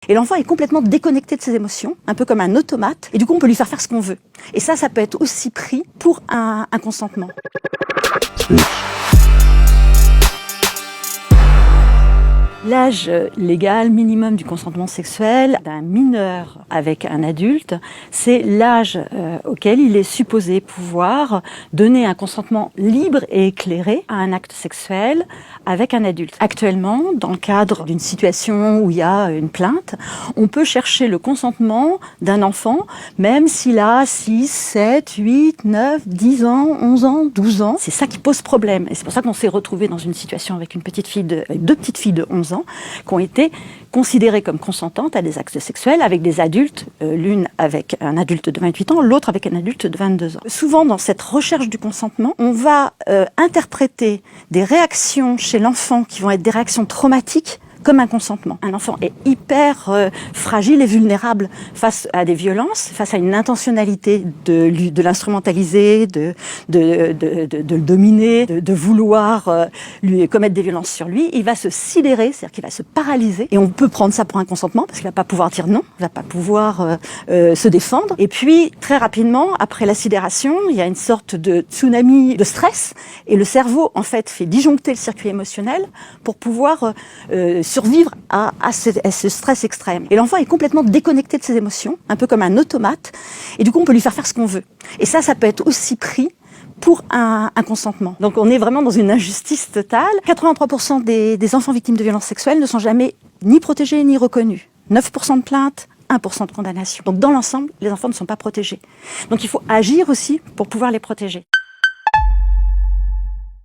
Et l'enfant est complètement déconnecté de ses émotions, un peu comme un automate, et du coup on peut lui faire faire ce qu'on veut. Et ça peut être aussi pris pour un consentement. L'âge légal minimum du consentement sexuel d'un mineur avec un adulte, c'est l'âge auquel il est supposé pouvoir donner un consentement libre et éclairé à un acte sexuel avec un adulte. Actuellement, dans le cadre d'une situation où il y a une plainte, on peut chercher le consentement d'un enfant, même s'il a 6, 7, 8, 9, 10 ans, 11 ans, 12 ans. C'est ça qui pose problème. Et c'est pour ça qu'on s'est retrouvé dans une situation avec avec deux petites filles de 11 ans qui ont été considérées comme consentantes à des actes sexuels avec des adultes, l'une avec un adulte de 28 ans, l'autre avec un adulte de 22 ans. Souvent, dans cette recherche du consentement, on va interpréter des réactions chez l'enfant qui vont être des réactions traumatiques comme un consentement. Un enfant est hyper fragile et vulnérable face à des violences, face à une intentionnalité de l'instrumentaliser, de le dominer, de vouloir lui commettre des violences sur lui. Il va se sidérer, c'est-à-dire qu'il va se paralyser. Et on peut prendre ça pour un consentement parce qu'il va pas pouvoir dire non, il va pas pouvoir se défendre. Et puis, très rapidement, après la sidération, il y a une sorte de tsunami de stress et le cerveau, en fait, fait disjoncter le circuit émotionnel pour pouvoir survivre à ce stress extrême. Et l'enfant est complètement déconnecté de ses émotions, un peu comme un automate, et du coup on peut lui faire ce qu'on veut. Et ça peut être aussi pris pour un consentement. Donc on est vraiment dans une injustice totale. 83% des enfants victimes de violences sexuelles ne sont jamais ni protégés ni reconnus. 9% de plaintes, 1% de condamnation. Donc dans l'ensemble, les enfants ne sont pas protégés. Donc il faut agir aussi pour pouvoir les protéger.